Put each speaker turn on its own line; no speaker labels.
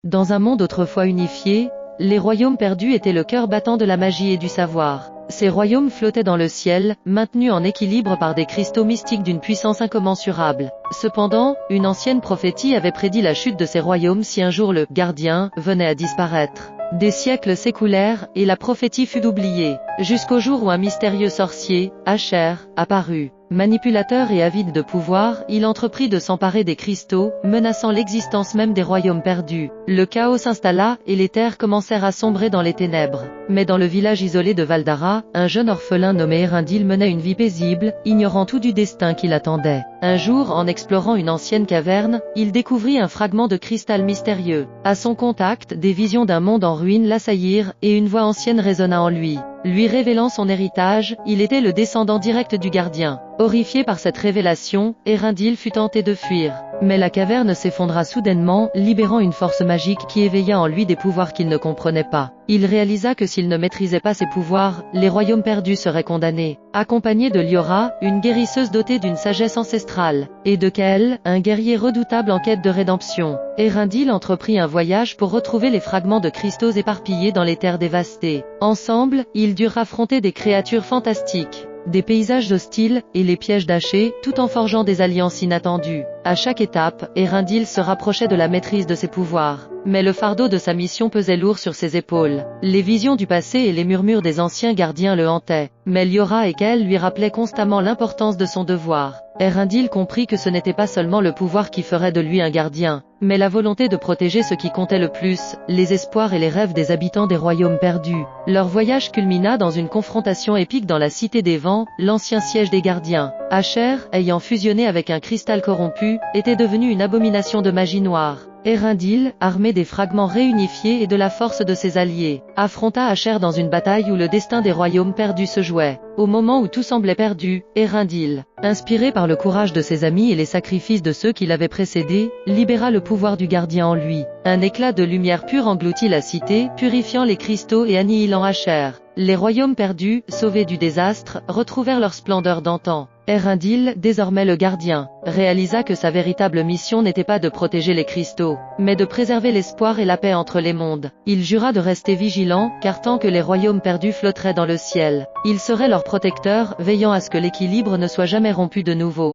Dans un monde autrefois unifié, les royaumes perdus étaient le cœur battant de la magie et du savoir. Ces royaumes flottaient dans le ciel, maintenus en équilibre par des cristaux mystiques d'une puissance incommensurable. Cependant, une ancienne prophétie avait prédit la chute de ces royaumes si un jour le « gardien » venait à disparaître. Des siècles s'écoulèrent, et la prophétie fut oubliée, jusqu'au jour où un mystérieux sorcier, Asher, apparut. Manipulateur et avide de pouvoir, il entreprit de s'emparer des cristaux, menaçant l'existence même des royaumes perdus. Le chaos s'installa, et les terres commencèrent à sombrer dans les ténèbres. Mais dans le village isolé de Valdara, un jeune orphelin nommé Erindil menait une vie paisible, ignorant tout du destin qui l'attendait. Un jour, en explorant une ancienne caverne, il découvrit un fragment de cristal mystérieux. À son contact, des visions d'un monde en ruine l'assaillirent, et une voix ancienne résonna en lui. Lui révélant son héritage, il était le descendant direct du gardien. Horrifié par cette révélation, Erindil fut tenté de fuir. Mais la caverne s'effondra soudainement, libérant une force magique qui éveilla en lui des pouvoirs qu'il ne comprenait pas. Il réalisa que s'il ne maîtrisait pas ses pouvoirs, les royaumes perdus seraient condamnés. Accompagné de Liora, une guérisseuse dotée d'une sagesse ancestrale, et de Kael, un guerrier redoutable en quête de rédemption, Erindil entreprit un voyage pour retrouver les fragments de cristaux éparpillés dans les terres dévastées. Ensemble, ils durent affronter des créatures fantastiques, des paysages hostiles, et les pièges d'Haché, tout en forgeant des alliances inattendues. À chaque étape, Erindil se rapprochait de la maîtrise de ses pouvoirs. Mais le fardeau de sa mission pesait lourd sur ses épaules. Les visions du passé et les murmures des anciens gardiens le hantaient. Mais Liora et Kael lui rappelaient constamment l'importance de son devoir. Erindil comprit que ce n'était pas seulement le pouvoir qui ferait de lui un gardien, mais la volonté de protéger ce qui comptait le plus, les espoirs et les rêves des habitants des royaumes perdus. Leur voyage culmina dans une confrontation épique dans la Cité des Vents, l'ancien siège des gardiens. Asher, ayant fusionné avec un cristal corrompu, était devenu une abomination de magie noire. Erindil, armé des fragments réunifiés et de la force de ses alliés, affronta Asher dans une bataille où le destin des royaumes perdus se jouait. Au moment où tout semblait perdu, Erindil, inspiré par le courage de ses amis et les sacrifices de ceux qui l'avaient précédé, libéra le pouvoir du gardien en lui. Un éclat de lumière pure engloutit la cité, purifiant les cristaux et annihilant Asher. Les royaumes perdus, sauvés du désastre, retrouvèrent leur splendeur d'antan. Erindil, désormais le gardien, réalisa que sa véritable mission n'était pas de protéger les cristaux, mais de préserver l'espoir et la paix entre les mondes. Il jura de rester vigilant, car tant que les royaumes perdus flotteraient dans le ciel, il serait leur protecteur, veillant à ce que l'équilibre ne soit jamais rompu de nouveau.